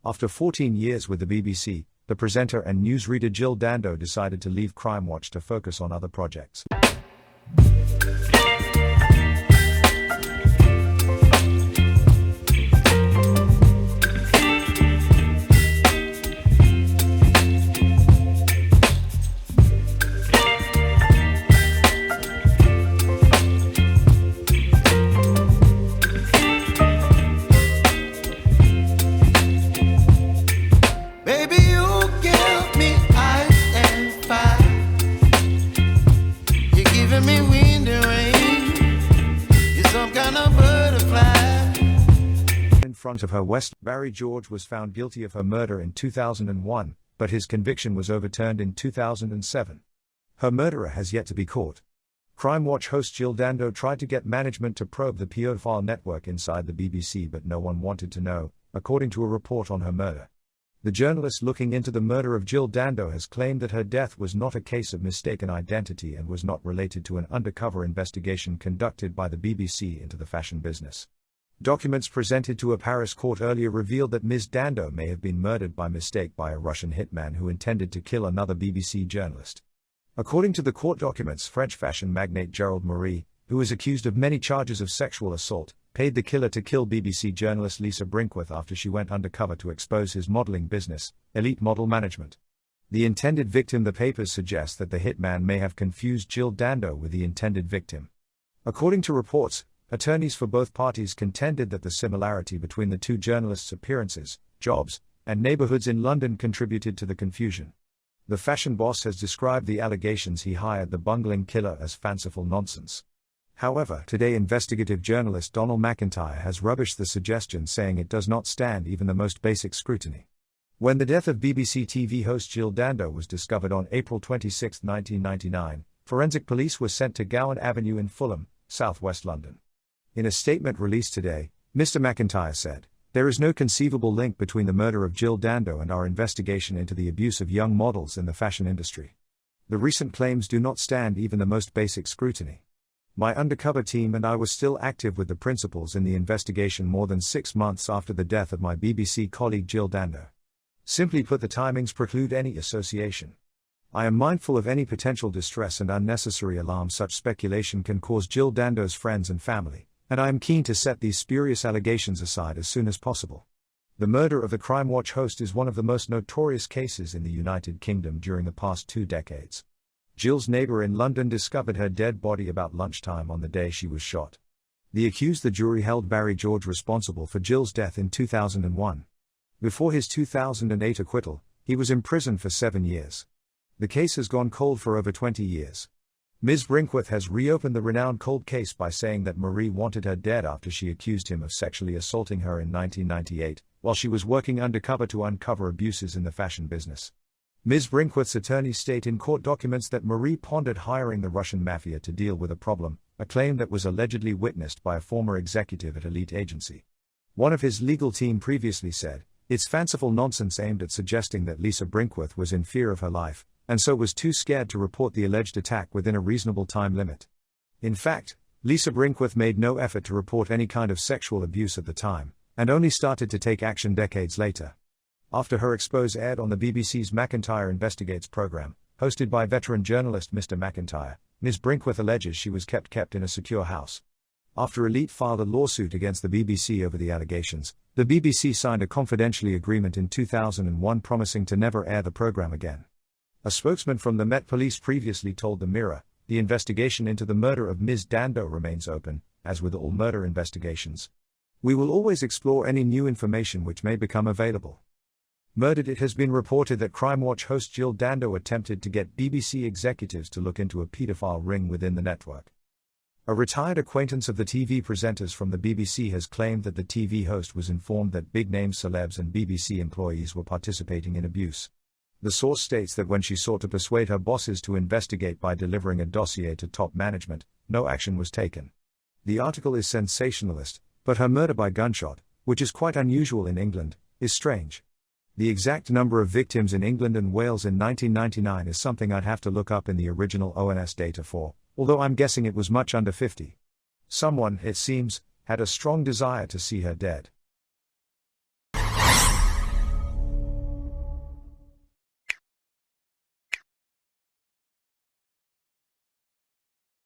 After 14 years with the BBC, the presenter and newsreader Jill Dando decided to leave Crime Watch to focus on other projects. In front of her, Barry George was found guilty of her murder in 2001, but his conviction was overturned in 2007. Her murderer has yet to be caught. Crime Watch host Jill Dando tried to get management to probe the pedophile network inside the BBC, but no one wanted to know, according to a report on her murder. The journalist looking into the murder of Jill Dando has claimed that her death was not a case of mistaken identity and was not related to an undercover investigation conducted by the BBC into the fashion business. Documents presented to a Paris court earlier revealed that Ms. Dando may have been murdered by mistake by a Russian hitman who intended to kill another BBC journalist. According to the court documents, French fashion magnate Gerald Marie, who is accused of many charges of sexual assault, paid the killer to kill BBC journalist Lisa Brinkworth after she went undercover to expose his modeling business, Elite Model Management. The intended victim. The papers suggest that the hitman may have confused Jill Dando with the intended victim. According to reports, attorneys for both parties contended that the similarity between the two journalists' appearances, jobs, and neighborhoods in London contributed to the confusion. The fashion boss has described the allegations he hired the bungling killer as fanciful nonsense. However, today investigative journalist Donald McIntyre has rubbished the suggestion, saying it does not stand even the most basic scrutiny. When the death of BBC TV host Jill Dando was discovered on April 26, 1999, forensic police were sent to Gowan Avenue in Fulham, southwest London. In a statement released today, Mr. McIntyre said, "There is no conceivable link between the murder of Jill Dando and our investigation into the abuse of young models in the fashion industry. The recent claims do not stand even the most basic scrutiny. My undercover team and I were still active with the principals in the investigation more than 6 months after the death of my BBC colleague Jill Dando. Simply put, the timings preclude any association. I am mindful of any potential distress and unnecessary alarm such speculation can cause Jill Dando's friends and family, and I am keen to set these spurious allegations aside as soon as possible." The murder of the Crime Watch host is one of the most notorious cases in the United Kingdom during the past 2 decades. Jill's neighbor in London discovered her dead body about lunchtime on the day she was shot. The jury held Barry George responsible for Jill's death in 2001. Before his 2008 acquittal, he was imprisoned for 7 years. The case has gone cold for over 20 years. Ms. Brinkworth has reopened the renowned cold case by saying that Marie wanted her dead after she accused him of sexually assaulting her in 1998, while she was working undercover to uncover abuses in the fashion business. Ms. Brinkworth's attorneys state in court documents that Marie pondered hiring the Russian mafia to deal with a problem, a claim that was allegedly witnessed by a former executive at Elite Agency. One of his legal team previously said, "It's fanciful nonsense aimed at suggesting that Lisa Brinkworth was in fear of her life, and so was too scared to report the alleged attack within a reasonable time limit." In fact, Lisa Brinkworth made no effort to report any kind of sexual abuse at the time, and only started to take action decades later. After her expose aired on the BBC's McIntyre Investigates program, hosted by veteran journalist Mr. McIntyre, Ms. Brinkworth alleges she was kept in a secure house. After Elite filed a lawsuit against the BBC over the allegations, the BBC signed a confidentiality agreement in 2001 promising to never air the program again. A spokesman from the Met Police previously told the Mirror, "The investigation into the murder of Ms. Dando remains open, as with all murder investigations. We will always explore any new information which may become available." Murdered. It has been reported that Crime Watch host Jill Dando attempted to get BBC executives to look into a paedophile ring within the network. A retired acquaintance of the TV presenters from the BBC has claimed that the TV host was informed that big-name celebs and BBC employees were participating in abuse. The source states that when she sought to persuade her bosses to investigate by delivering a dossier to top management, no action was taken. The article is sensationalist, but her murder by gunshot, which is quite unusual in England, is strange. The exact number of victims in England and Wales in 1999 is something I'd have to look up in the original ONS data for, although I'm guessing it was much under 50. Someone, it seems, had a strong desire to see her dead.